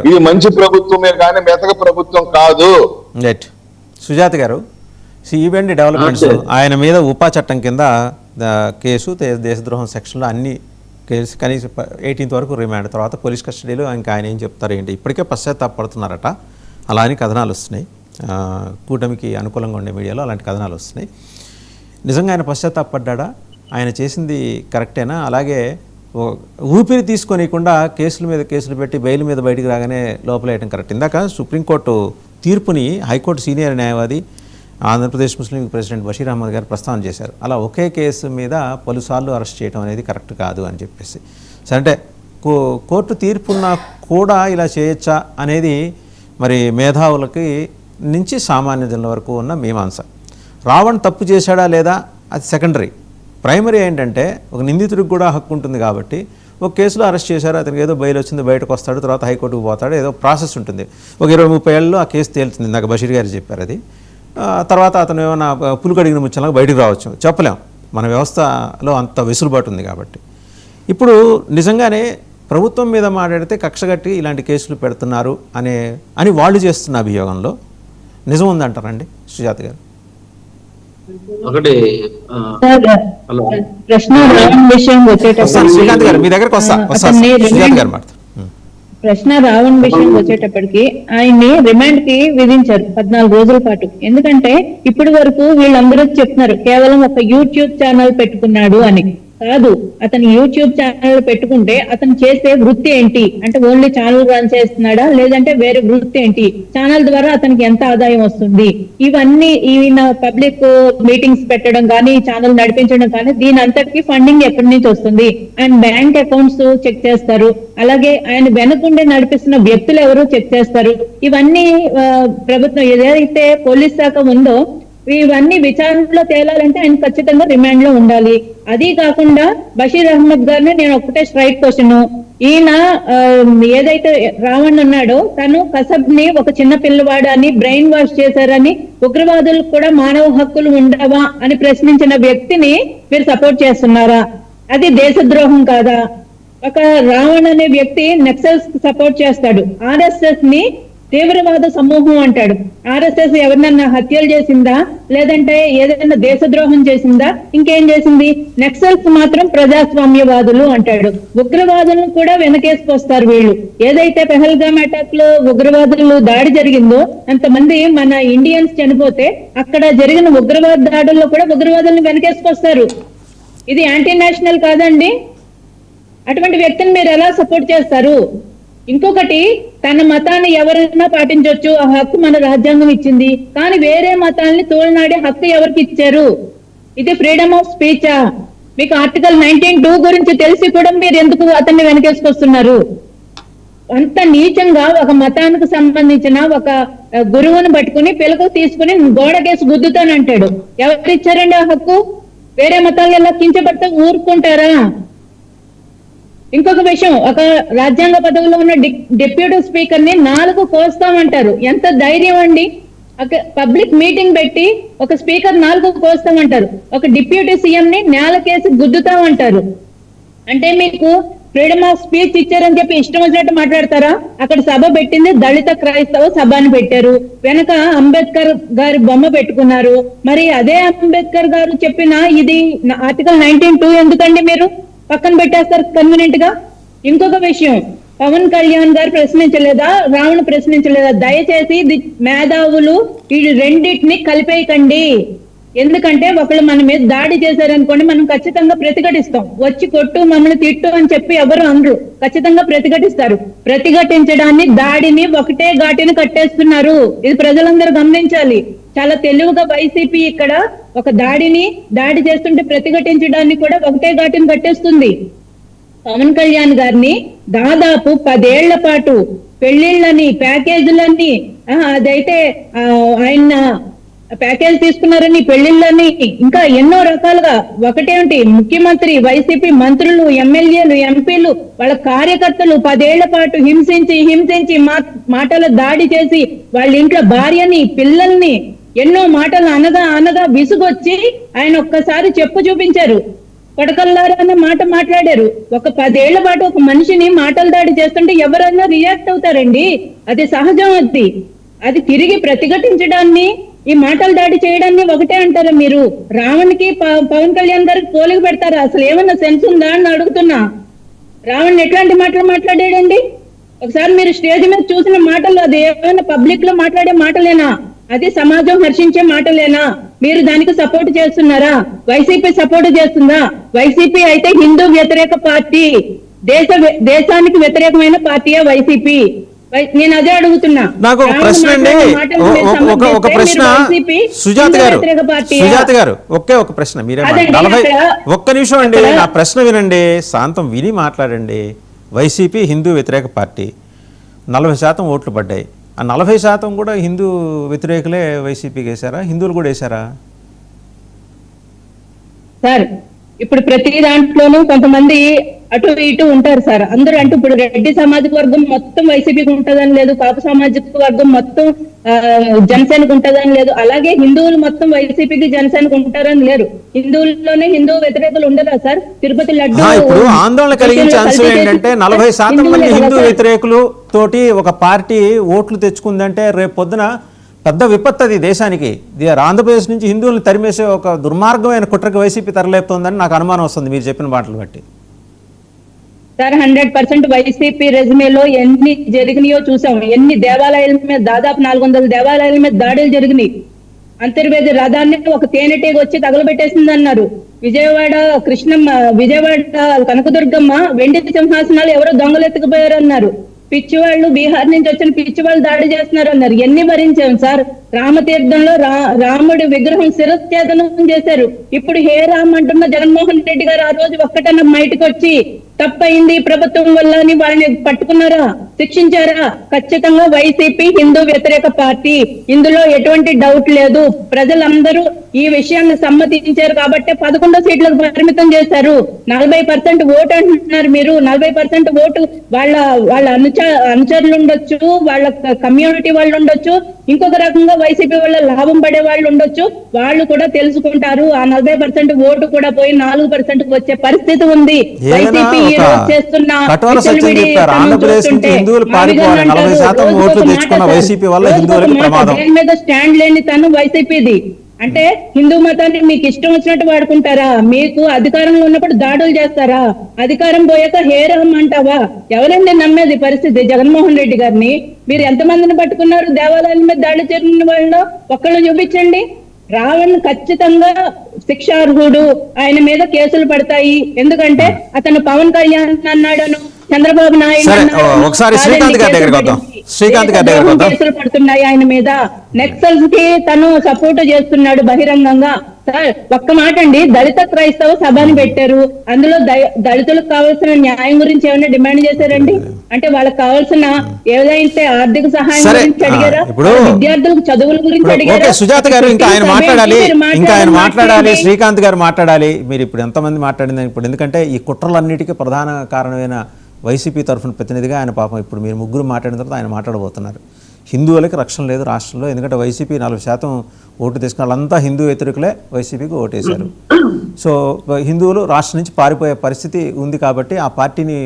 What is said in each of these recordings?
ఇది మంచి ప్రభుత్వమే కానీ మెతక ప్రభుత్వం కాదు. రైట్. సుజాత గారు, ఈవెంట్ డెవలప్మెంట్స్ ఆయన మీద ఉపా చట్టం కింద కేసు, దేశద్రోహం సెక్షన్లో అన్ని కేసు, కనీసం 18th వరకు రిమాండ్, తర్వాత పోలీస్ కస్టడీలో ఇంకా ఆయన ఏం చెప్తారు ఏంటి, ఇప్పటికే పశ్చాత్తాపడుతున్నారట. అలా అని కథనాలు వస్తున్నాయి, కూటమికి అనుకూలంగా ఉండే మీడియాలో అలాంటి కథనాలు వస్తున్నాయి. నిజంగా ఆయన పశ్చాత్తాపడ్డా? ఆయన చేసింది కరెక్టేనా? అలాగే ఊపిరి తీసుకోనికుండా కేసుల మీద కేసులు పెట్టి బెయిల్ మీద బయటికి రాగానే లోపలేయటం కరెక్ట్? ఇందాక సుప్రీంకోర్టు తీర్పుని హైకోర్టు సీనియర్ న్యాయవాది ఆంధ్రప్రదేశ్ ముస్లిం లీగ్ ప్రెసిడెంట్ బషీర్ అహ్మద్ గారు ప్రస్తావన చేశారు. అలా ఒకే కేసు మీద పలుసార్లు అరెస్ట్ చేయడం అనేది కరెక్ట్ కాదు అని చెప్పేసి. సరే, అంటే కోర్టు తీర్పున్నా కూడా ఇలా చేయొచ్చా అనేది మరి మేధావులకి నుంచి సామాన్య జనుల వరకు ఉన్న మీమాంస. రావణ్ తప్పు చేశాడా లేదా అది సెకండరీ. ప్రైమరీ ఏంటంటే ఒక నిందితుడికి కూడా హక్కు ఉంటుంది కాబట్టి ఒక కేసులో అరెస్ట్ చేశారు, అతనికి ఏదో బెయిల్ వచ్చింది, బయటకు వస్తాడు, తర్వాత హైకోర్టుకు పోతాడు, ఏదో ప్రాసెస్ ఉంటుంది. ఒక 20-30 ఏళ్ళలో ఆ కేసు తేలుతుంది. ఇందాక బషీర్ గారు చెప్పారు అది. తర్వాత అతను ఏమైనా పులుకడిగిన ముచ్చలాగా బయటకు రావచ్చు, చెప్పలేం. మన వ్యవస్థలో అంత వెసులుబాటు ఉంది కాబట్టి. ఇప్పుడు నిజంగానే ప్రభుత్వం మీద మాట్లాడితే కక్షగట్టి ఇలాంటి కేసులు పెడుతున్నారు అని వాళ్ళు చేస్తున్న అభియోగంలో నిజం ఉందంటారండి సుజాత గారు? ఒకటి శ్రీకాంత్ గారు మీ దగ్గరకు ప్రశ్న రావణ్ విషయం వచ్చేటప్పటికి ఆయన్ని రిమాండ్ కి విధించారు 14 రోజుల పాటు. ఎందుకంటే ఇప్పటి వరకు వీళ్ళందరూ చెప్తున్నారు కేవలం ఒక యూట్యూబ్ ఛానల్ పెట్టుకున్నాడు అని. కాదు, అతను యూట్యూబ్ ఛానల్ పెట్టుకుంటే అతను చేసే వృత్తి ఏంటి అంటే ఓన్లీ ఛానల్ రన్ చేస్తున్నాడా లేదంటే వేరే వృత్తి ఏంటి, ఛానల్ ద్వారా అతనికి ఎంత ఆదాయం వస్తుంది, ఇవన్నీ ఈయన పబ్లిక్ మీటింగ్స్ పెట్టడం కానీ ఛానల్ నడిపించడం కానీ దీని అంతటికి ఫండింగ్ ఎక్కడి నుంచి వస్తుంది, ఆయన బ్యాంక్ అకౌంట్స్ చెక్ చేస్తారు, అలాగే ఆయన వెనకుండి నడిపిస్తున్న వ్యక్తులు ఎవరు చెక్ చేస్తారు. ఇవన్నీ ప్రభుత్వం ఏదైతే పోలీస్ శాఖ ఉందో ఇవన్నీ విచారణలో తేలాలంటే ఆయన ఖచ్చితంగా రిమాండ్ లో ఉండాలి. అది కాకుండా బషీర్ అహ్మద్ గారిని నేను ఒకటే స్ట్రైట్ క్వశ్చన్, ఈయన ఏదైతే రావణ్ ఉన్నాడో తను కసబ్ ని ఒక చిన్న పిల్లవాడని బ్రెయిన్ వాష్ చేశారని ఉగ్రవాదులకు కూడా మానవ హక్కులు ఉండవా అని ప్రశ్నించిన వ్యక్తిని మీరు సపోర్ట్ చేస్తున్నారా? అది దేశద్రోహం కాదా? ఒక రావణ్ అనే వ్యక్తి నక్సల్స్ సపోర్ట్ చేస్తాడు, ఆర్ఎస్ఎస్ ని తీవ్రవాద సమూహం అంటాడు. ఆర్ఎస్ఎస్ ఎవరినన్నా హత్యలు చేసిందా లేదంటే ఏదైనా దేశద్రోహం చేసిందా, ఇంకేం చేసింది? నక్సల్స్ మాత్రం ప్రజాస్వామ్యవాదులు అంటాడు. ఉగ్రవాదులను కూడా వెనకేసుకొస్తారు వీళ్ళు. ఏదైతే పెహల్గామ్ అటాక్ లో ఉగ్రవాదులు దాడి జరిగిందో అంతమంది మన ఇండియన్స్ చనిపోతే అక్కడ జరిగిన ఉగ్రవాద దాడుల్లో కూడా ఉగ్రవాదులను వెనకేసుకొస్తారు. ఇది యాంటీ నేషనల్ కాదండి? అటువంటి వ్యక్తిని మీరు ఎలా సపోర్ట్ చేస్తారు? ఇంకొకటి, తన మతాన్ని ఎవరైనా పాటించవచ్చు, ఆ హక్కు మన రాజ్యాంగం ఇచ్చింది. కానీ వేరే మతాల్ని తోలనాడే హక్కు ఎవరికి ఇచ్చారు? ఇది ఫ్రీడమ్ ఆఫ్ స్పీచా? మీకు ఆర్టికల్ 19(2) గురించి తెలిసి కూడా మీరు ఎందుకు అతన్ని వెనకేసుకొస్తున్నారు? అంత నీచంగా ఒక మతానికి సంబంధించిన ఒక గురువుని పట్టుకుని పిలకు తీసుకుని గోడకేసి గుద్దుతానంటాడు. ఎవరిచ్చారండి ఆ హక్కు? వేరే మతాలు ఎలా కించబడితే ఊరుకుంటారా? ఇంకొక విషయం, ఒక రాజ్యాంగ పదవిలో ఉన్న డిప్యూటీ స్పీకర్ ని 4 కోస్తామంటారు. ఎంత ధైర్యం అండి? పబ్లిక్ మీటింగ్ పెట్టి ఒక స్పీకర్ 4 కోస్తామంటారు, ఒక డిప్యూటీ సీఎం ని నేలకేసి గుద్దుతామంటారు. అంటే మీకు ఫ్రీడమ్ ఆఫ్ స్పీచ్ ఇచ్చారని చెప్పి ఇష్టం వచ్చినట్టు మాట్లాడతారా? అక్కడ సభ పెట్టింది దళిత క్రైస్తవ సభని పెట్టారు, వెనక అంబేద్కర్ గారి బొమ్మ పెట్టుకున్నారు. మరి అదే అంబేద్కర్ గారు చెప్పిన ఇది ఆర్టికల్ 19(2) ఎందుకండి మీరు పక్కన పెట్టేస్తారు కన్వీనియంట్ గా? ఇంకొక విషయం, పవన్ కళ్యాణ్ గారు ప్రశ్నించలేదా, రావణ్ ప్రశ్నించలేదా? దయచేసి మేధావులు ఈ రెండింటిని కలిపేయకండి. ఎందుకంటే ఒకళ్ళు మన మీద దాడి చేశారనుకోండి, మనం ఖచ్చితంగా ప్రతిఘటిస్తాం. వచ్చి కొట్టు మమ్మల్ని తిట్టు అని చెప్పి ఎవరు అనరు, ఖచ్చితంగా ప్రతిఘటిస్తారు. ప్రతిఘటించడాన్ని దాడిని ఒకటే ఘాటిని కట్టేస్తున్నారు. ఇది ప్రజలందరూ గమనించాలి. చాలా తెలివిగా వైసీపీ ఇక్కడ ఒక దాడి చేస్తుంటే ప్రతిఘటించడాన్ని కూడా ఒకటే ఘాటిని కట్టేస్తుంది. పవన్ కళ్యాణ్ గారిని దాదాపు 10 ఏళ్ల పాటు పెళ్లిళ్ళని ప్యాకేజీలన్నీ అదైతే ఆయన ప్యాకేజ్ తీసుకున్నారని పెళ్లిళ్ళని ఇంకా ఎన్నో రకాలుగా ఒకటేంటి ముఖ్యమంత్రి, వైసీపీ మంత్రులు, ఎమ్మెల్యేలు, ఎంపీలు, వాళ్ళ కార్యకర్తలు 10 ఏళ్ల పాటు హింసించి మాటల దాడి చేసి వాళ్ళ ఇంట్లో భార్యని పిల్లల్ని ఎన్నో మాటలు అనగా విసుగొచ్చి ఆయన ఒక్కసారి చెప్పు చూపించారు. కొడకల్లారా అన్న మాట మాట్లాడారు. ఒక 10 ఏళ్ల పాటు ఒక మనిషిని మాటలు దాడి చేస్తుంటే ఎవరైనా రియాక్ట్ అవుతారండి. అది సహజం. అది తిరిగి ప్రతిఘటించడాన్ని, ఈ మాటలు దాడి చేయడాన్ని ఒకటే అంటారా మీరు? రావణ్కి పవన్ కళ్యాణ్ గారికి పోలిక పెడతారా? అసలు ఏమన్నా సెన్స్ ఉందా అని అడుగుతున్నా. రావణ్ ఎట్లాంటి మాటలు మాట్లాడాడండి? ఒకసారి మీరు స్టేజ్ మీద చూసిన మాటలు అది ఏమైనా పబ్లిక్ లో మాట్లాడే మాటలేనా? అది సమాజం హర్షించే మాటలేనా? మీరు దానికి సపోర్ట్ చేస్తున్నారా? వైసీపీ సపోర్ట్ చేస్తుందా? వైసీపీ అయితే హిందూ వ్యతిరేక పార్టీ, దేశానికి వ్యతిరేకమైన పార్టీయా వైసీపీ? నేను అదే అడుగుతున్నా. నాకు ఒక ప్రశ్న అండి, ఒక ప్రశ్న సుజాత గారు ఒకే ఒక ప్రశ్న. మీరే 40 ఒక్క నిమిషం అండి, నా ప్రశ్న వినండి, శాంతం విని మాట్లాడండి. వైసీపీ హిందూ వ్యతిరేక పార్టీ, 40% ఓట్లు పడ్డాయి. ఆ 40% కూడా హిందూ వ్యతిరేకులే వైసీపీకి వేశారా? హిందువులు కూడా వేశారా? సార్ ఇప్పుడు ప్రతి దాంట్లోనూ కొంతమంది అటు ఇటు ఉంటారు సార్. అందరూ అంటే ఇప్పుడు రెడ్డి సామాజిక వర్గం మొత్తం వైసీపీకి ఉంటదని లేదు, కాపు సామాజిక వర్గం మొత్తం జనసేనకు ఉంటదని లేదు, అలాగే హిందువులు మొత్తం వైసీపీకి జనసేనకు ఉంటారని లేరు. హిందువుల్లోనే హిందూ వ్యతిరేకులు ఉండరా సార్? తిరుపతి లడ్డు ఇప్పుడు ఆందోళన కలిగించే అంశం ఏంటంటే 40% మంది హిందూ వ్యతిరేకులు తోటి ఒక పార్టీ ఓట్లు తెచ్చుకుందంటే రేపు పొద్దున పెద్ద విపత్తు అది దేశానికి. ఆంధ్రప్రదేశ్ నుంచి హిందువులను తరిమేసే ఒక దుర్మార్గమైన కుట్రకి వైసీపీ తెరలేపుతోందని నాకు అనుమానం వస్తుంది మీరు చెప్పిన మాటలు బట్టి. సార్ 100% వైసీపీ రెజ్యూమేలో ఎన్ని జరిగినాయో చూసాం. ఎన్ని దేవాలయాల మీద, దాదాపు 400 దేవాలయాల మీద దాడులు జరిగినాయి. అంతర్వేది రథాన్ని ఒక తేనెటీగ వచ్చి తగలబెట్టేసింది అన్నారు. విజయవాడ కృష్ణమ్మ, విజయవాడ కనకదుర్గమ్మ వెండి సింహాసనాలు ఎవరో దొంగలు ఎత్తుకుపోయారు అన్నారు. పిచ్చివాళ్ళు, బీహార్ నుంచి వచ్చిన పిచ్చివాళ్ళు దాడి చేస్తున్నారు అన్నారు. ఎన్ని భరించాం సార్? రామతీర్థంలో రాముడి విగ్రహం శిరచ్ఛేదనం చేశారు. ఇప్పుడు హే రామ్ అంటున్న జగన్మోహన్ రెడ్డి గారు ఆ రోజు ఒక్కటన్నా బయటకు వచ్చి తప్పయింది ప్రభుత్వం వల్ల అని వాళ్ళని పట్టుకున్నారా? శిక్షించారా? ఖచ్చితంగా వైసీపీ హిందూ వ్యతిరేక పార్టీ, ఇందులో ఎటువంటి డౌట్ లేదు. ప్రజలందరూ ఈ విషయాన్ని సమ్మతించారు కాబట్టి 11 సీట్లకు పరిమితం చేశారు. 40% ఓటు అంటున్నారు మీరు. 40% ఓటు వాళ్ళ అనుచరులు ఉండొచ్చు, వాళ్ళ కమ్యూనిటీ వాళ్ళు ఉండొచ్చు, ఇంకొక రకంగా వైసీపీ వల్ల లాభం పడే వాళ్ళు ఉండొచ్చు. వాళ్ళు కూడా తెలుసుకుంటారు. ఆ 40% ఓటు కూడా పోయి 4% వచ్చే పరిస్థితి ఉంది. వైసీపీ మీద స్టాండ్ లేని తను వైసీపీది. అంటే హిందూ మతాన్ని మీకు ఇష్టం వచ్చినట్టు వాడుకుంటారా? మీకు అధికారంలో ఉన్నప్పుడు దాడులు చేస్తారా? అధికారం పోయాక హేరం అంటావా? ఎవరండి నమ్మేది పరిస్థితి? జగన్మోహన్ రెడ్డి గారిని మీరు ఎంతమందిని పట్టుకున్నారు? దేవాలయాల మీద దాడి జరిగిన వాళ్ళు ఒక్కళ్ళు చూపించండి. రావణ్ ఖచ్చితంగా శిక్షార్హుడు, ఆయన మీద కేసులు పడతాయి. ఎందుకంటే అతను పవన్ కళ్యాణ్ అన్నాడను, చంద్రబాబు నాయుడు కేసులు పడుతున్నాయి ఆయన మీద. నెక్సల్స్ కి తను సపోర్ట్ చేస్తున్నాడు బహిరంగంగా. సార్ ఒక్క మాట అండి, దళిత క్రైస్తవ సభని పెట్టారు. అందులో దళితులకు కావాల్సిన న్యాయం గురించి ఏమైనా డిమాండ్ చేశారండి? అంటే వాళ్ళకి కావాల్సిన ఏదైతే ఆర్థిక సహాయం గురించి అడిగారా? విద్యార్థులకు చదువుల గురించి అడిగారా? సుజాత గారు ఇంకా ఆయన మాట్లాడాలి, శ్రీకాంత్ గారు మాట్లాడాలి. మీరు ఇప్పుడు ఎంతమంది మాట్లాడిందని ఇప్పుడు, ఎందుకంటే ఈ కుట్రలన్నిటికీ ప్రధాన కారణమైన వైసీపీ తరఫున ప్రతినిధిగా ఆయన పాపం ఇప్పుడు మీరు ముగ్గురు మాట్లాడిన తర్వాత ఆయన మాట్లాడబోతున్నారు. హిందువులకి రక్షణ లేదు రాష్ట్రంలో, ఎందుకంటే వైసీపీ 40% ఓటు తీసుకున్న వాళ్ళంతా హిందూ వ్యతిరేకులే వైసీపీకి ఓటేశారు. సో హిందువులు రాష్ట్రం నుంచి పారిపోయే పరిస్థితి ఉంది కాబట్టి ఆ పార్టీని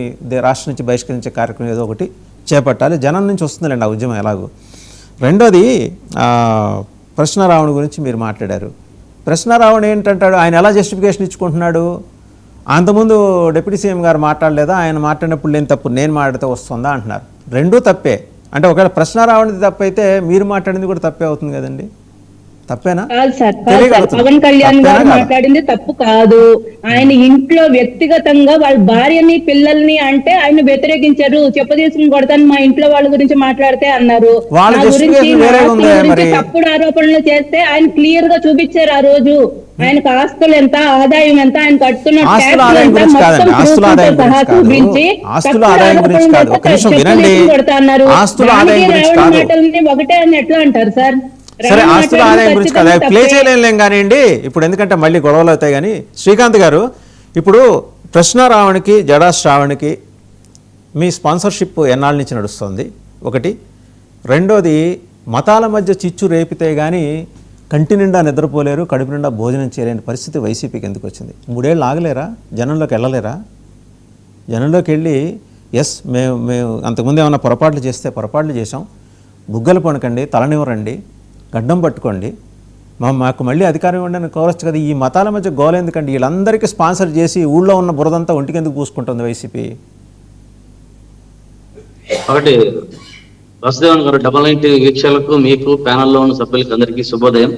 రాష్ట్రం నుంచి బహిష్కరించే కార్యక్రమం ఏదో ఒకటి చేపట్టాలి. జనం నుంచి వస్తుందిలేండి ఆ ఉద్యమం ఎలాగో. రెండోది ప్రశ్నారావణ గురించి మీరు మాట్లాడారు. ప్రశ్నారావణ ఏంటంటాడు, ఆయన ఎలా జస్టిఫికేషన్ ఇచ్చుకుంటున్నాడు? అంతకుముందు డిప్యూటీ సీఎం గారు మాట్లాడలేదా? ఆయన మాట్లాడినప్పుడు లేని తప్పు నేను మాట్లాడితే వస్తుందా అంటున్నారు. రెండూ తప్పే. అంటే ఒకవేళ ప్రశ్నారావణది తప్పైతే మీరు మాట్లాడింది కూడా తప్పే అవుతుంది కదండి? తప్పేనా? పవన్ కళ్యాణ్ గారు మాట్లాడింది తప్పు కాదు. ఆయన ఇంట్లో వ్యక్తిగతంగా వాళ్ళ భార్యని పిల్లల్ని అంటే ఆయన వ్యతిరేకించారు. చెప్పదీసుకుని కొడతాను మా ఇంట్లో వాళ్ళ గురించి మాట్లాడితే అన్నారు. తప్పుడు ఆరోపణలు చేస్తే ఆయన క్లియర్ గా చూపించారు. ఆ రోజు ఆయనకు ఆస్తులు ఎంత, ఆదాయం ఎంత, ఆయన కట్టుకున్న కొడతాన్నారు. ఒకటే అని ఎట్లా అంటారు సార్? సరే, ఆస్తుల ఆదాయం గురించి కదా ప్లే చేయలేం కానివ్వండి ఇప్పుడు, ఎందుకంటే మళ్ళీ గొడవలు అవుతాయి. కానీ శ్రీకాంత్ గారు, ఇప్పుడు ప్రశ్నారావణకి జడా శ్రావణ్కి మీ స్పాన్సర్షిప్ ఎన్నాళ్ళ నుంచి నడుస్తుంది ఒకటి. రెండోది, మతాల మధ్య చిచ్చు రేపితే కానీ కంటి నిండా నిద్రపోలేరు, కడుపు నిండా భోజనం చేయలేని పరిస్థితి వైసీపీకి ఎందుకు వచ్చింది? 3 ఏళ్ళు ఆగలేరా? జనంలోకి వెళ్ళలేరా? జనంలోకి వెళ్ళి మేము అంతకుముందు ఏమైనా పొరపాట్లు చేస్తే పొరపాట్లు చేసాం, బుగ్గలు పణకండి, తలనివ్వరండి, గడ్డం పట్టుకోండి, మాకు మళ్ళీ అధికారం ఇవ్వండి అని కోరచ్చు కదా. ఈ మతాల మధ్య గోల ఎందుకండి? వీళ్ళందరికీ స్పాన్సర్ చేసి ఊళ్ళో ఉన్న బురదంతా ఒంటికి ఎందుకు పూసుకుంటుంది వైసీపీ? ఒకటి వాసుదేవన్ గారు, 99 వీక్షకులకు, మీకు ప్యానల్లో ఉన్న సభ్యులకు అందరికీ శుభోదయం.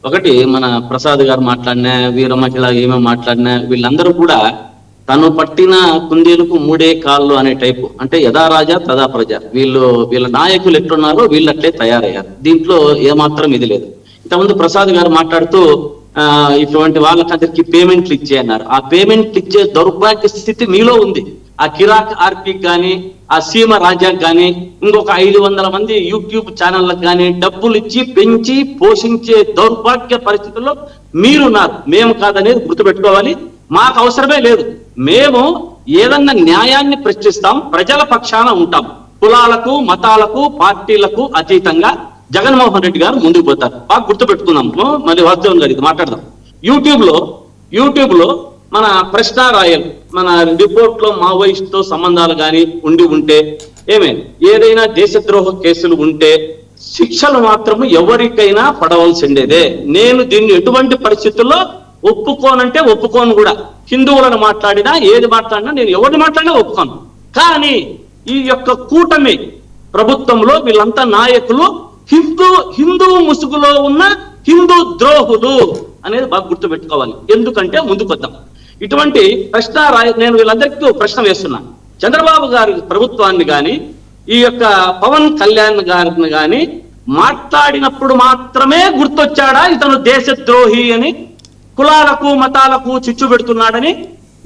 ఒకటి, మన ప్రసాద్ గారు మాట్లాడినా, వీర మహిళ ఏమేమి మాట్లాడినా, వీళ్ళందరూ కూడా తను పట్టిన కుందేలుకు 3 కాళ్ళు అనే టైపు. అంటే యథా రాజా తదా ప్రజ. వీళ్ళ నాయకులు ఎట్లున్నారో వీళ్ళు అట్లే తయారయ్యారు. దీంట్లో ఏమాత్రం ఇది లేదు. ఇంతకుముందు ప్రసాద్ గారు మాట్లాడుతూ ఇటువంటి వాళ్ళకందరికి పేమెంట్లు ఇచ్చే అన్నారు. ఆ పేమెంట్లు ఇచ్చే దౌర్భాగ్య స్థితి మీలో ఉంది. ఆ కిరాక్ ఆర్పీకి కానీ, ఆ సీమ రాజాకి కానీ, ఇంకొక 500 మంది యూట్యూబ్ ఛానళ్ళకు కానీ డబ్బులు ఇచ్చి పెంచి పోషించే దౌర్భాగ్య పరిస్థితుల్లో మీరున్నారు. మేము కాదనేది గుర్తుపెట్టుకోవాలి. మాకు అవసరమే లేదు. మేము ఏదన్నా న్యాయాన్ని ప్రశ్నిస్తాం, ప్రజల పక్షాన ఉంటాం. కులాలకు, మతాలకు, పార్టీలకు అతీతంగా జగన్మోహన్ రెడ్డి గారు ముందుకు పోతారు. బాగా గుర్తుపెట్టుకున్నాం. మళ్ళీ వాస్తవం గారు ఇది మాట్లాడదాం. యూట్యూబ్ లో మన ప్రశ్న రాయల్, మన రిపోర్ట్ లో మావోయిస్ట్ తో సంబంధాలు కానీ ఉంటే, ఏదైనా దేశద్రోహ కేసులు ఉంటే శిక్షలు మాత్రం ఎవరికైనా పడవలసిండేదే. నేను దీన్ని ఎటువంటి పరిస్థితుల్లో ఒప్పుకోనంటే ఒప్పుకోను కూడా. హిందువులను మాట్లాడినా, ఏది మాట్లాడినా, నేను ఎవరిని మాట్లాడినా ఒప్పుకోను. కానీ ఈ యొక్క కూటమి ప్రభుత్వంలో వీళ్ళంతా నాయకులు హిందూ ముసుగులో ఉన్న హిందూ ద్రోహులు అనేది బాగా గుర్తుపెట్టుకోవాలి. ఎందుకంటే ముందుకొద్దాం. ఇటువంటి ప్రశ్న నేను వీళ్ళందరికీ ప్రశ్న వేస్తున్నా. చంద్రబాబు గారి ప్రభుత్వాన్ని కానీ, ఈ యొక్క పవన్ కళ్యాణ్ గారిని కానీ మాట్లాడినప్పుడు మాత్రమే గుర్తొచ్చాడా ఇతను దేశద్రోహి అని, కులాలకు మతాలకు చిచ్చు పెడుతున్నాడని?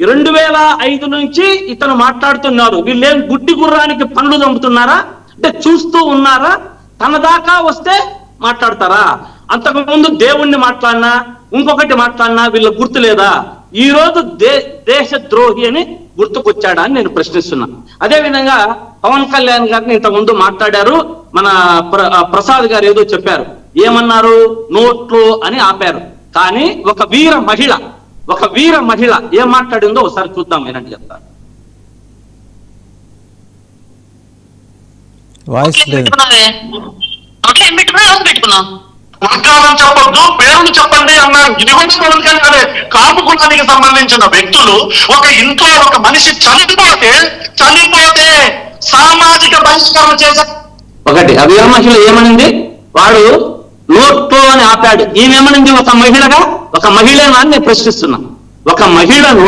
2005 నుంచి ఇతను మాట్లాడుతున్నారు. వీళ్ళేం గుడ్డి గుర్రానికి పనులు చంపుతున్నారా? అంటే చూస్తూ ఉన్నారా? తన దాకా వస్తే మాట్లాడతారా? అంతకుముందు దేవుణ్ణి మాట్లాడినా, ఇంకొకటి మాట్లాడినా వీళ్ళ గుర్తు లేదా? ఈ రోజు దేశద్రోహి అని గుర్తుకొచ్చాడా అని నేను ప్రశ్నిస్తున్నా. అదే విధంగా పవన్ కళ్యాణ్ గారిని ఇంతకుముందు మాట్లాడారు. మన ప్రసాద్ గారు ఏదో చెప్పారు. ఏమన్నారు? నోట్లు అని ఆపారు. కానీ ఒక వీర మహిళ ఏం మాట్లాడిందో ఒకసారి చూద్దాం. ఏనండి చెప్తారు. వర్గాలను చెప్పొద్దు, పేరును చెప్పండి అన్నారు. ఇది కూడా కాపు కులానికి సంబంధించిన వ్యక్తులు ఒక ఇంట్లో ఒక మనిషి చనిపోతే సామాజిక బహిష్కరణ చేశారు. ఒకటి, ఆ వీర మహిళ ఏమనింది? వాడు నోట్లో అని ఆపాడు. ఈమెమనింది? ఒక మహిళను అని నేను ప్రశ్నిస్తున్నా. ఒక మహిళను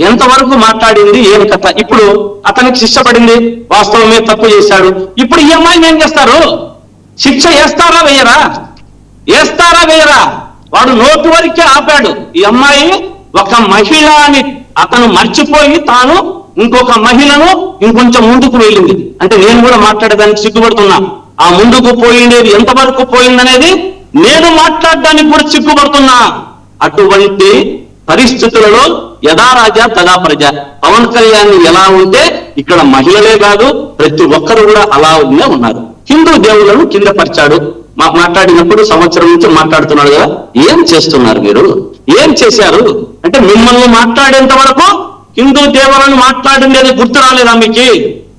ఎంతవరకు మాట్లాడింది? ఏమి కథ? ఇప్పుడు అతనికి శిక్ష పడింది, వాస్తవమే తప్పు చేశాడు. ఇప్పుడు ఈ అమ్మాయిని ఏం చేస్తారు? శిక్ష వేస్తారా వేయరా? వాడు నోటు వరకే ఆపాడు. ఈ అమ్మాయి ఒక మహిళ అని అతను మర్చిపోయి తాను ఇంకొక మహిళను ఇంకొంచెం ముందుకు వెళ్ళింది. అంటే నేను కూడా మాట్లాడేదానికి సిగ్గుపడుతున్నా. ఆ ముందుకు పోయిండేది ఎంతవరకు పోయిందనేది నేను మాట్లాడడానికి కూడా సిగ్గుపడుతున్నా. అటువంటి పరిస్థితులలో యథా రాజా తదా ప్రజ. పవన్ కళ్యాణ్ ఎలా ఉంటే ఇక్కడ మహిళలే కాదు ప్రతి ఒక్కరు కూడా అలానే ఉన్నారు. హిందూ దేవులను కింద పరిచాడు. మాట్లాడినప్పుడు సంవత్సరం నుంచి మాట్లాడుతున్నాడు కదా. ఏం చేస్తున్నారు మీరు? ఏం చేశారు? అంటే మిమ్మల్ని మాట్లాడేంత వరకు హిందూ దేవులను మాట్లాడిండేది గుర్తు రాలేదా మీకు?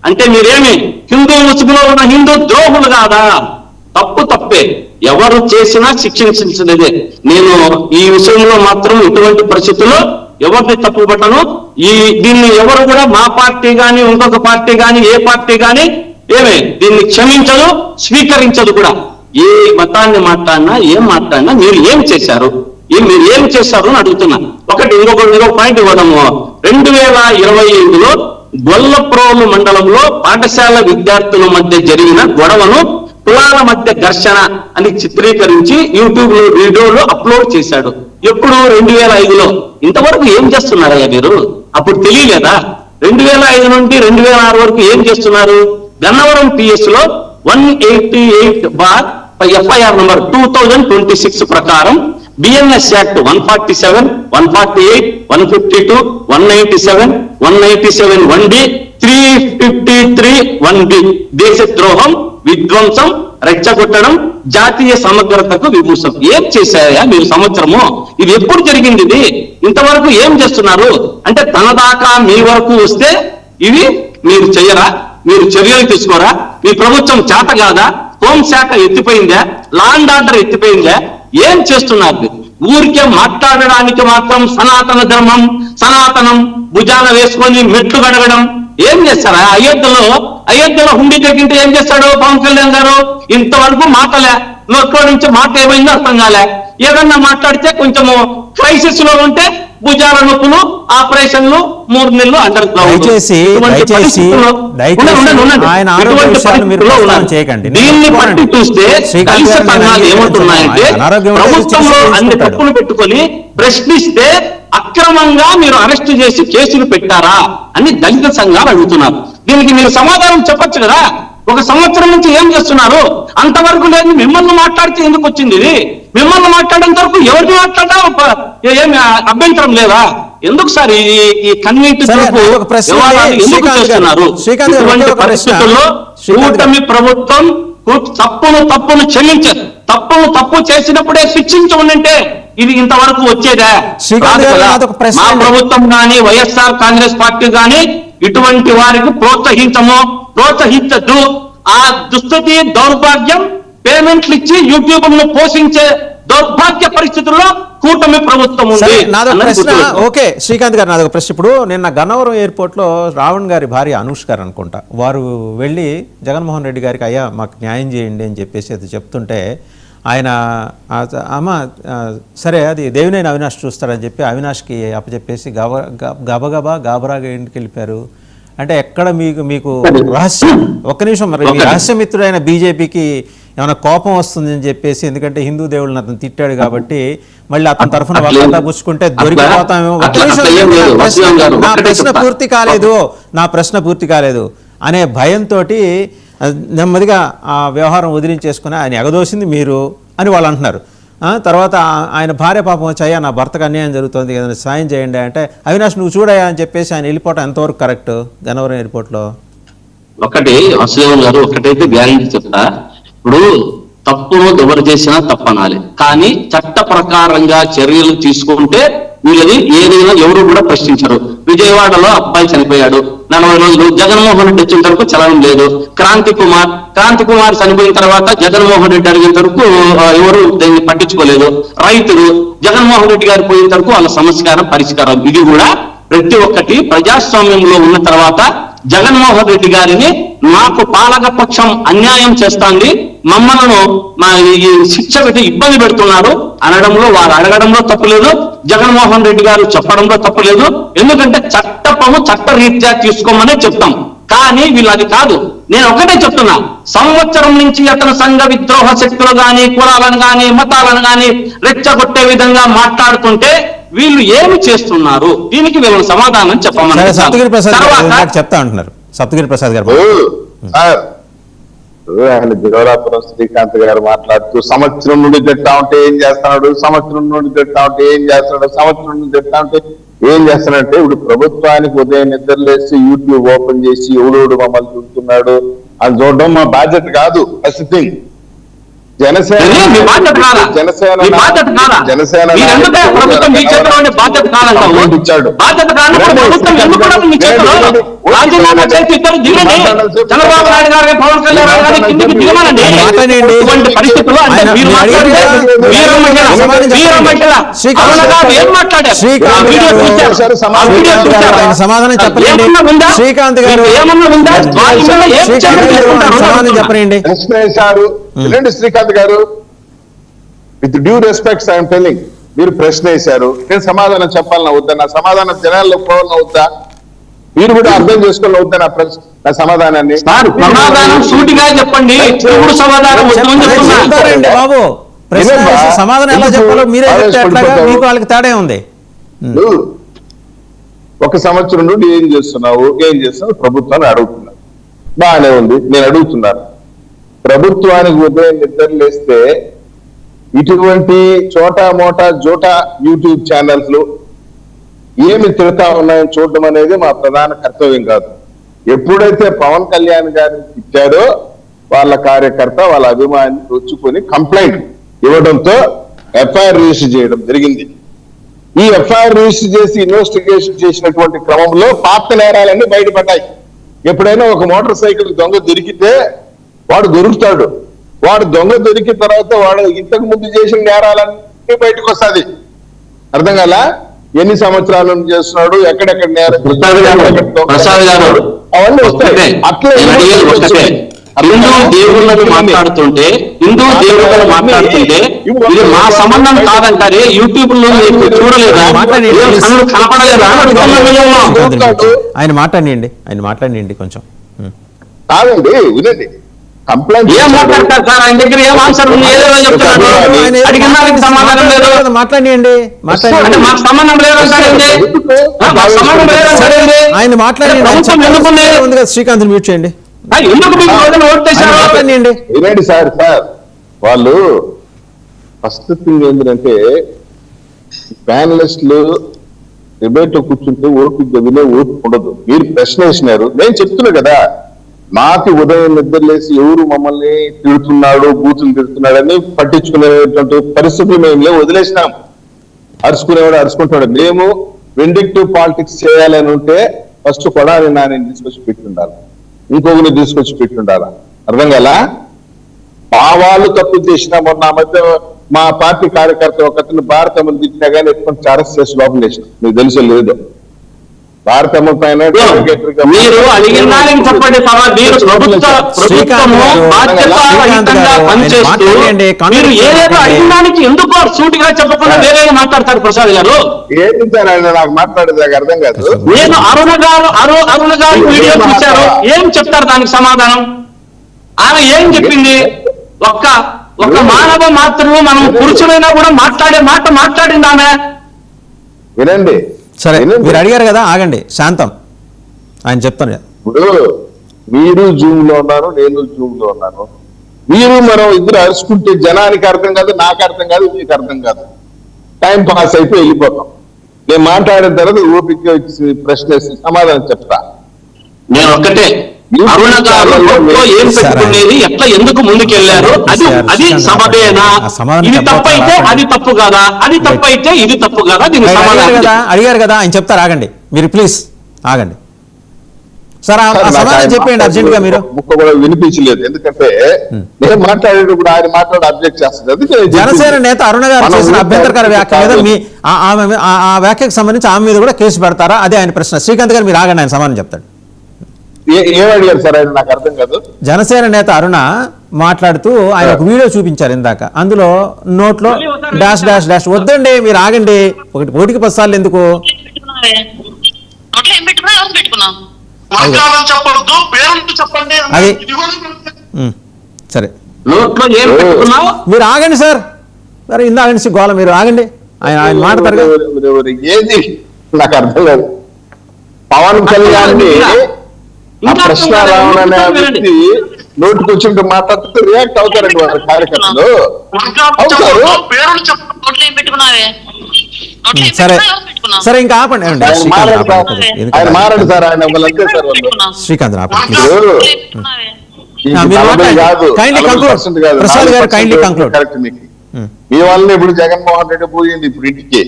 అంటే మీరేమి హిందూ ముసుగులో ఉన్న హిందూ ద్రోహులు కాదా? తప్పే. ఎవరు చేసినా శిక్షించలేదే. నేను ఈ విషయంలో మాత్రం ఇటువంటి పరిస్థితుల్లో ఎవరిని తప్పుపట్టను. దీన్ని ఎవరు కూడా మా పార్టీ కానీ, ఇంకొక పార్టీ కానీ, ఏ పార్టీ కానీ దీన్ని క్షమించదు, స్వీకరించదు కూడా. ఏ మతాన్ని మాట్లాడినా, ఏం మాట్లాడినా మీరు ఏం చేశారు అని అడుగుతున్నా. ఇంకొక పాయింట్ ఇవ్వడము. 2025లో గొల్లప్రోలు మండలంలో పాఠశాల విద్యార్థుల మధ్య జరిగిన గొడవను కులాల మధ్య ఘర్షణ అని చిత్రీకరించి యూట్యూబ్ లో వీడియోలో అప్లోడ్ చేశాడు. ఎప్పుడు? 2005లో. ఇంతవరకు ఏం చేస్తున్నారయ్యా మీరు? అప్పుడు తెలియలేదా? 2005 నుండి 2006 వరకు ఏం చేస్తున్నారు? గన్నవరం PS లో 188 FIR నంబర్ 2026 ప్రకారం BNS యాక్ట్ 147, 148, 152, 197, 197 1D, 353 1D దేశద్రోహం, విధ్వంసం, రెచ్చగొట్టడం, జాతీయ సమగ్రతకు విమర్శం. ఏం చేశాయా మీరు సంవత్సరము? ఇది ఎప్పుడు జరిగింది? ఇది ఇంతవరకు ఏం చేస్తున్నారు అంటే తన దాకా మీ వరకు వస్తే ఇవి మీరు చెయ్యరా? మీరు చర్యలు తీసుకోరా? మీ ప్రభుత్వం చేత కాదా? హోంశాఖ ఎత్తిపోయిందా? Law and order ఎత్తిపోయిందా? ఏం చేస్తున్నారు? ఊరికే మాట్లాడడానికి మాత్రం సనాతన ధర్మం, సనాతనం భుజాన వేసుకొని మెట్లు గడగడం ఏం చేస్తారా? అయోధ్యలో హుండీ తగ్గింటే ఏం చేస్తాడు పవన్ కళ్యాణ్ గారు? ఇంతవరకు మాటలే, నోట్లో నుంచి మాట ఏమైందో అర్థం కాలే. ఏదన్నా మాట్లాడితే కొంచెము క్రైసిస్ లో ఉంటే భుజాల నొప్పులు, ఆపరేషన్లు, 3 నెలలు అండర్ గ్రౌండ్. దీన్ని బట్టి చూస్తే దళిత సంఘాలు ఏమంటున్నాయంటే ప్రభుత్వంలో అన్ని తప్పులు పెట్టుకొని ప్రశ్నిస్తే అక్రమంగా మీరు అరెస్టు చేసి కేసులు పెట్టారా అని దళిత సంఘాలు అడుగుతున్నారు. దీనికి మీరు సమాధానం చెప్పొచ్చు కదా. 1 సంవత్సరం నుంచి ఏం చేస్తున్నారు? అంతవరకు లేదు. మిమ్మల్ని మాట్లాడితే ఎందుకు వచ్చింది ఇది? మిమ్మల్ని మాట్లాడేంత వరకు ఎవరిని మాట్లాడటం ఏమి అభ్యంతరం లేదా? ఎందుకు సార్ ఈ కన్నీటి ఎందుకు చేస్తున్నారు? ఇటువంటి పరిస్థితుల్లో కూటమి ప్రభుత్వం తప్పును క్షమించారు. తప్పు చేసినప్పుడే శిక్షించి ఉండింటే ఇది ఇంతవరకు వచ్చేదా? మా ప్రభుత్వం కానీ వైఎస్ఆర్ కాంగ్రెస్ పార్టీ కానీ ఇటువంటి వారికి ప్రోత్సహించద్దు. ఆ దుస్థితి, దౌర్భాగ్యం, పేమెంట్లు ఇచ్చి యూట్యూబ్ ను పోషించే దౌర్భాగ్య పరిస్థితుల్లో కూటమి ప్రభుత్వం ఉంది. నాదొక ప్రశ్న. ఓకే శ్రీకాంత్ గారు, నాదొక ప్రశ్న. ఇప్పుడు నిన్న గన్నవరం ఎయిర్పోర్ట్ లో రావణ్ గారి భార్య అనూష్ గారు అనుకుంటా, వారు వెళ్ళి జగన్మోహన్ రెడ్డి గారికి అయ్యా మాకు న్యాయం చేయండి అని చెప్పేసి అది చెప్తుంటే ఆయన అమ్మ సరే అది దేవినేని అవినాష్ చూస్తారని చెప్పి అవినాష్కి అప్పచెప్పేసి గాబరాగా ఇంటికి వెళ్ళిపోయారు. అంటే ఎక్కడ మీకు రహస్యం, ఒక్క నిమిషం, మరి మీ రహస్యమిత్రుడైన బీజేపీకి ఏమైనా కోపం వస్తుంది అని చెప్పేసి, ఎందుకంటే హిందూ దేవుళ్ళని అతను తిట్టాడు కాబట్టి మళ్ళీ అతని తరఫున వక్రత పుచ్చుకుంటే దొరికిపోతామేమో. నా ప్రశ్న పూర్తి కాలేదు అనే భయంతో నెమ్మదిగా ఆ వ్యవహారం వదిలించేసుకుని ఆయన ఎగదోసింది మీరు అని వాళ్ళు అంటున్నారు. తర్వాత ఆయన భార్య పాపం వచ్చి అయ్యా నా భర్తకు అన్యాయం జరుగుతుంది ఏదైనా సాయం చేయండి అంటే అవినాష్ నువ్వు చూడయా అని చెప్పేసి ఆయన వెళ్ళిపోవటం ఎంతవరకు కరెక్ట్ గన్నవరం ఎయిర్పోర్ట్ లో? ఒకటి వాసుదేవన్ గారు, ఒకటైతే గ్యారెంటీ చెప్తా. ఇప్పుడు తప్పును ఎవరు చేసినా తప్పనాలి, కానీ చట్ట ప్రకారంగా చర్యలు తీసుకుంటే వీళ్ళని ఏదైనా ఎవరు కూడా ప్రశ్నించరు. విజయవాడలో అబ్బాయి చనిపోయాడు, 40 రోజులు జగన్మోహన్ రెడ్డి వచ్చిన వరకు చలనం లేదు. క్రాంతి కుమార్ చనిపోయిన తర్వాత జగన్మోహన్ రెడ్డి అడిగిన వరకు ఎవరు దాన్ని పట్టించుకోలేదు. రైతులు జగన్మోహన్ రెడ్డి గారు పోయిన వరకు వాళ్ళ సమస్య పరిష్కారం. ఇది కూడా ప్రతి ఒక్కటి ప్రజాస్వామ్యంలో ఉన్న తర్వాత జగన్మోహన్ రెడ్డి గారిని మాకు పాలక పక్షం అన్యాయం చేస్తాంది, మమ్మల్ని మా ఈ శిక్ష పెట్టి ఇబ్బంది పెడుతున్నారు అనడంలో, వారు అడగడంలో తప్పులేదు, జగన్మోహన్ రెడ్డి గారు చెప్పడంలో తప్పులేదు. ఎందుకంటే చట్టరీత్యా తీసుకోమనే చెప్తాం. కానీ వీళ్ళు అది కాదు. నేను ఒకటే చెప్తున్నా, సంవత్సరం నుంచి అతను సంఘ విద్రోహ శక్తులు గాని, కులాలను గాని, మతాలను గాని రెచ్చగొట్టే విధంగా మాట్లాడుతుంటే వీళ్ళు ఏమి చేస్తున్నారు? దీనికి వీళ్ళని సమాధానం చెప్పమని సప్తగిరి చెప్తా అంటున్నారు. సప్తగిరి ప్రసాద్ గారు ఆయన దిగవరాపురం శ్రీకాంత్ గారు మాట్లాడుతూ సంవత్సరం నుండి తిట్టా ఉంటే ఏం చేస్తున్నాడు, సంవత్సరం నుండి తిట్టా ఉంటే ఏం చేస్తున్నాడు, సంవత్సరం నుండి తిట్టా ఉంటే ఏం చేస్తానంటే ఇప్పుడు ప్రభుత్వానికి ఉదయం నిద్రలేసి యూట్యూబ్ ఓపెన్ చేసి ఎవడోడు మమ్మల్ని చూస్తున్నాడు అని చూడడం మా బాధ్యత కాదు. ఫస్ట్ థింగ్ జనసేన సమాధానం చెప్పండి శ్రీకాంత్ గారు, సమాధానం చెప్పండి. శ్రీకాంత్ గారు, with due respects I'm telling, మీరు ప్రశ్న వేశారు, నేను సమాధానం చెప్పాలన్నా వద్దా? నా సమాధానం జనాల్లో పోవాలన్నా వద్దా? మీరు కూడా అర్థం చేసుకోవాలని వద్దా నా సమాధానాన్ని? చెప్పండి బాబు, సమాధానం ఎలా చెప్పాలో మీరే చెప్తే ఎట్లాగా? మీకు వాళ్ళకి తేడా ఉంది. 1 సంవత్సరం నుండి ఏం చేస్తున్నావు ప్రభుత్వాన్ని అడుగుతున్నారు. బాగానే ఉంది, నేను అడుగుతున్నాను. ప్రభుత్వానికి ఉదయం నిద్రలేస్తే ఇటువంటి చోటా మోటా జోటా యూట్యూబ్ ఛానల్స్ ఏమి తిడతా ఉన్నాయని చూడడం అనేది మా ప్రధాన కర్తవ్యం కాదు. ఎప్పుడైతే పవన్ కళ్యాణ్ గారిని తిట్టారో వాళ్ళ కార్యకర్త వాళ్ళ అభిమాని వచ్చుకొని కంప్లైంట్ ఇవ్వడంతో ఎఫ్ఐఆర్ రిజిస్టర్ చేయడం జరిగింది. ఈ ఎఫ్ఐఆర్ రిజిస్టర్ చేసి ఇన్వెస్టిగేషన్ చేసినటువంటి క్రమంలో పాత నేరాలన్నీ బయటపడ్డాయి. ఎప్పుడైనా ఒక మోటార్ సైకిల్ దొంగ దొరికితే వాడు దొరుకుతాడు. వాడు దొంగ దొరికిన తర్వాత వాడు ఇంతకు ముందు చేసిన నేరాలన్నీ బయటకు వస్తుంది. అర్థం కాలా? ఎన్ని సంవత్సరాల నుంచి చేస్తున్నాడు, ఎక్కడెక్కడ నేరం, అవన్నీ వస్తాయి. అట్లా హిందూ దేవుళ్ళను మాట్లాడుతుంటే ఇది మా సంబంధం కాదంటారే, యూట్యూబ్ లో చూడలేదా, కనపడలేదా? ఆయన మాట్లాడండి కొంచెం. కాదండి, వినండి. కంప్లైంట్ ఏం మాట్లాడతారు సార్? ఆయన దగ్గర ఏం ఆన్సర్ ఉంది? ఏదేదో చెప్తున్నారు, అడిగిన దానికి సమాధానం లేదు. మాట్లాడండి. అంటే మాకు సంబంధం లేదంటారండి, సంబంధం లేదంటారండి. ఆయన మాట్లాడండి. శ్రీకాంత్ మ్యూట్ చేయండి. ఎందుకు మీకు ఓటేశారు? వినండి సార్. వాళ్ళు ఫస్ట్ థింగ్ ఏంటంటే ప్యానలిస్టులు డిబేట్ కూర్చుంటే ఓపిక వినే ఓపిక ఉండదు. మీరు ప్రశ్న వేసినారు, నేను చెప్తున్నా కదా, మాకు ఉదయం నిద్రలేసి ఎవరు మమ్మల్ని తిడుతున్నాడు, బూతులు తిడుతున్నాడని పట్టించుకునేటువంటి పరిస్థితులు మేము వదిలేసినాం. అరుచుకునేవాడు అరుచుకుంటాడు. మేము విండిక్టివ్ పాలిటిక్స్ చేయాలని ఉంటే ఫస్ట్ కొడాలి నాని తీసుకొచ్చి పెట్టుండాలి, ఇంకొకరిని తీసుకొచ్చి పెట్టుండాలా. అర్థం కదా? మా వాళ్ళు తప్పు చేసినా మొన్న మధ్య మా పార్టీ కార్యకర్త ఒకరిని భారతమ్మని తిట్టినా కానీ ఎత్తుకొని అరెస్ట్ చేసి లోపల వేసినాం. మీకు తెలుసో లేదు, భారతమ్మ పైన మీరు అడిగిన దానికి చెప్పండి. మీరు మీరు ఏదేదో అడిగిన దానికి ఎందుకు సూటిగా చెప్పకుండా వేరే మాట్లాడతారు ప్రసాద్ గారు? ఏంటి సార్ ఆయన నాకు మాట్లాడేది నాకు అర్థం కాదు. నేను అరుణ గారు వీడియో చూశారు, ఏం చెప్తారు దానికి సమాధానం? ఆమె ఏం చెప్పింది? ఒక్క మానవ మాత్రమే మనం పురుషులైనా కూడా మాట్లాడే మాట మాట్లాడింది ఆమె. వినండి. సరే, మీరు అడిగారు కదా, ఆగండి, శాంతం, ఆయన చెప్తాను. ఇప్పుడు మీరు జూమ్ లో ఉన్నారు, నేను జూమ్ లో ఉన్నాను. మీరు మనం ఇద్దరు అరుచుకుంటే జనానికి అర్థం కాదు, నాకు అర్థం కాదు, మీకు అర్థం కాదు. టైం పాస్ అయిపోయి వెళ్ళిపోతాం. నేను మాట్లాడిన తర్వాత ఓపిక ప్రశ్న వేసి సమాధానం చెప్తా. నేను ఒక్కటే, అరుణ గారు ఏం పెట్టుకునేది, ఎట్లా ఎందుకు ముందుకెళ్లారు, అది సబబేనా? ఇది తప్పు అయితే అది తప్పు కాదా? అది తప్పు అయితే ఇది తప్పు కాదా? దీనికి సమాధానం అడిగారు కదా, ఆయన చెప్తారు. ఆగండి మీరు, ప్లీజ్ ఆగండి సార్. సమాధానం చెప్పండి అర్జెంట్ గా. మీరు ముక్క కూడా వినిపించలేదు, ఎందుకంటే నేను మాట్లాడేటప్పుడు ఆయన మాట్లాడి అబ్జెక్ట్ చేస్తుంది. జనసేన నేత అరుణ గారు చేసిన అభ్యంతరకర వ్యాఖ్య మీద మీ ఆ వ్యాఖ్యకు సంబంధించి ఆమె మీద కూడా కేసు పెడతారా? అదే ఆయన ప్రశ్న. శ్రీకాంత్ గారు మీరు ఆగండి, ఆయన సమాధానం చెప్తాడు. ఏమడిగారు సార్ ఆయన? నాకు అర్థం కాదు. జనసేన నేత అరుణ మాట్లాడుతూ ఆయన ఒక వీడియో చూపించారు ఇందాక. అందులో నోట్లో డాష్ డాష్ డాష్. వద్దండి, మీరు ఆగండి. ఒకటికి 10 సార్లు ఎందుకు? అది సరే, మీరు ఆగండి సార్. మరి ఇందాక నుంచి గోల, మీరు ఆగండి. ఆయన మాట్లాడతారు. ఏది నాకు అర్థం కాదు. పవన్ కళ్యాణ్ ఆ ప్రశ్న రావణనే వ్యక్తి నోటికి వచ్చినట్టు మాట్లాడుతూ రియాక్ట్ అవుతారండి వారి కార్యకర్తలు. సరే, ఇంకా ఆపండి. ఆయన మారండి సార్, ఆయన అంతే సార్. శ్రీకాంత్ కరెక్ట్. మీ వల్ల ఇప్పుడు జగన్మోహన్ రెడ్డి పోయింది. ఇప్పుడు ఇంటికి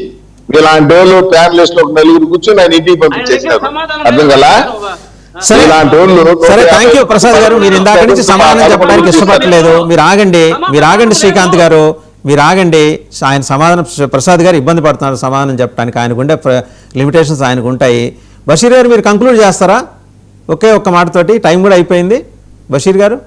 ఇలాంటి వాళ్ళు ప్యానలిస్ట్ లో 4 కూర్చొని ఆయన ఇంటికి పంపించేసినారు. అర్థం కదా? సరే, థ్యాంక్ యూ ప్రసాద్ గారు. మీరు ఇందాక నుంచి సమాధానం చెప్పడానికి ఇష్టపడలేదు. మీరు ఆగండి శ్రీకాంత్ గారు, మీరు ఆగండి. ఆయన సమాధానం, ప్రసాద్ గారు ఇబ్బంది పడుతున్నారు సమాధానం చెప్పడానికి. ఆయనకుండే లిమిటేషన్స్ ఆయనకు ఉంటాయి. బషీర్ గారు మీరు కంక్లూడ్ చేస్తారా? ఒక్క మాటతోటి, టైం కూడా అయిపోయింది. బషీర్ గారు,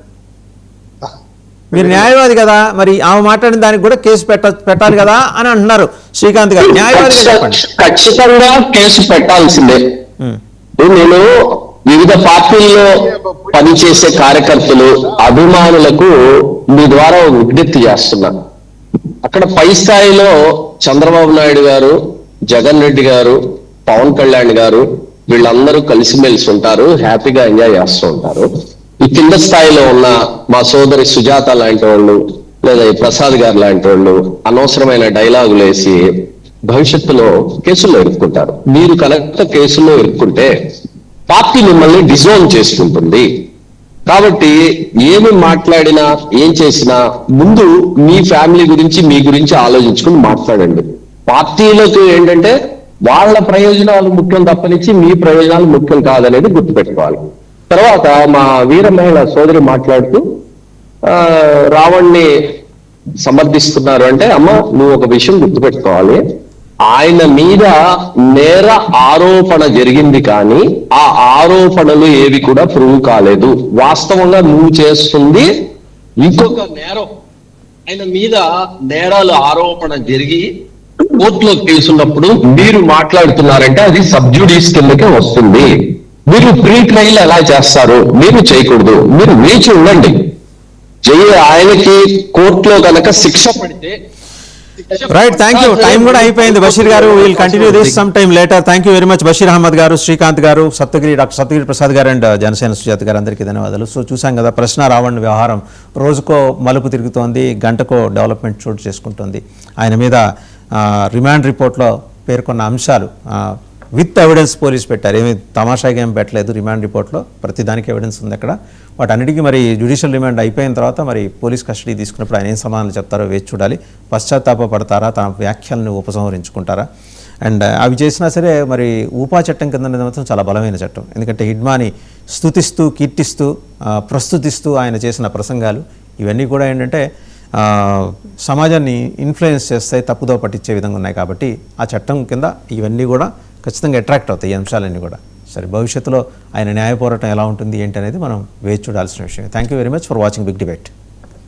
మీరు న్యాయవాది కదా, మరి ఆమె మాట్లాడిన దానికి కూడా కేసు పెట్టాలి కదా అని అంటున్నారు శ్రీకాంత్ గారు. న్యాయవాది చెప్పండి. ఖచ్చితంగా కేసు పెట్టాల్సిందే. నేను వివిధ పార్టీల్లో పనిచేసే కార్యకర్తలు, అభిమానులకు మీ ద్వారా విజ్ఞప్తి చేస్తున్నాను. అక్కడ పై స్థాయిలో చంద్రబాబు నాయుడు గారు, జగన్ రెడ్డి గారు, పవన్ కళ్యాణ్ గారు వీళ్ళందరూ కలిసిమెలిసి ఉంటారు, హ్యాపీగా ఎంజాయ్ చేస్తూ ఉంటారు. ఈ కింద స్థాయిలో ఉన్న మా సోదరి సుజాత లాంటి వాళ్ళు, లేదా ఈ ప్రసాద్ గారు లాంటి వాళ్ళు అనవసరమైన డైలాగులు వేసి భవిష్యత్తులో కేసుల్లో ఇరుక్కుంటారు. మీరు కనుక కేసుల్లో ఇరుక్కుంటే పార్టీ మిమ్మల్ని డిజోన్ చేసుకుంటుంది. కాబట్టి ఏమి మాట్లాడినా ఏం చేసినా ముందు మీ ఫ్యామిలీ గురించి మీ గురించి ఆలోచించుకుని మాట్లాడండి. పార్టీలకు ఏంటంటే వాళ్ళ ప్రయోజనాలు ముఖ్యం తప్పనిచ్చి మీ ప్రయోజనాలు ముఖ్యం కాదనేది గుర్తుపెట్టుకోవాలి. తర్వాత మా వీర మహిళ సోదరి మాట్లాడుతూ రావణ్ణి సమర్థిస్తున్నారు అంటే, అమ్మ నువ్వు ఒక విషయం గుర్తుపెట్టుకోవాలి, ఆయన మీద నేర ఆరోపణ జరిగింది కానీ ఆ ఆరోపణలు ఏవి కూడా ప్రూవ్ కాలేదు. వాస్తవంగా నువ్వు చేస్తుంది ఇంకొక నేరం. ఆయన మీద నేరాలు ఆరోపణ జరిగి కోర్టులో కేసున్నప్పుడు మీరు మాట్లాడుతున్నారంటే అది సబ్జుడీస్ కిందకే వస్తుంది. మీరు ప్రీ ట్రయల్ ఎలా చేస్తారు? మీరు చేయకూడదు, మీరు వేచి ఉండండి. ఆయనకి కోర్టులో కనుక శిక్ష పడితే రైట్, థ్యాంక్ యూ. టైం కూడా అయిపోయింది బషీర్ గారు. Will continue this some time later. Thank you very much Basheer Ahmed గారు, శ్రీకాంత్ గారు, డాక్టర్ సప్తగిరి ప్రసాద్ గారు అండ్ జనసేన సుజాత గారు, అందరికీ ధన్యవాదాలు. సో చూసాం కదా, ప్రశ్న రావణ్ వ్యవహారం రోజుకో మలుపు తిరుగుతోంది, గంటకో డెవలప్మెంట్ చోటు చేసుకుంటుంది. ఆయన మీద రిమాండ్ రిపోర్ట్లో పేర్కొన్న అంశాలు విత్ ఎవిడెన్స్ పోలీస్ పెట్టారు, ఏమి తమాషాగా ఏం పెట్టలేదు. రిమాండ్ రిపోర్ట్లో ప్రతిదానికి ఎవిడెన్స్ ఉంది అక్కడ. వాటన్నిటికీ మరి జ్యుడిషియల్ రిమాండ్ అయిపోయిన తర్వాత మరి పోలీస్ కస్టడీ తీసుకున్నప్పుడు ఆయన ఏం సమాధానాలు చెప్తారో వేచి చూడాలి. పశ్చాత్తాప పడతారా, తన వ్యాఖ్యలను ఉపసంహరించుకుంటారా? అండ్ అవి చేసినా సరే మరి ఊపా చట్టం కింద మాత్రం చాలా బలమైన చట్టం. ఎందుకంటే హిడ్మాని స్తుతిస్తూ, కీర్తిస్తూ, ప్రస్తుతిస్తూ ఆయన చేసిన ప్రసంగాలు ఇవన్నీ కూడా ఏంటంటే సమాజాన్ని ఇన్ఫ్లుయెన్స్ చేస్తాయి, తప్పుదో పట్టించే విధంగా ఉన్నాయి. కాబట్టి ఆ చట్టం కింద ఇవన్నీ కూడా ఖచ్చితంగా అట్రాక్ట్ అవుతాయి, ఈ అంశాలన్నీ కూడా. సరే, భవిష్యత్తులో ఆయన న్యాయ పోరాటం ఎలా ఉంటుంది ఏంటి అనేది మనం వేచి చూడాల్సిన విషయం. Thank you very much for watching big debate.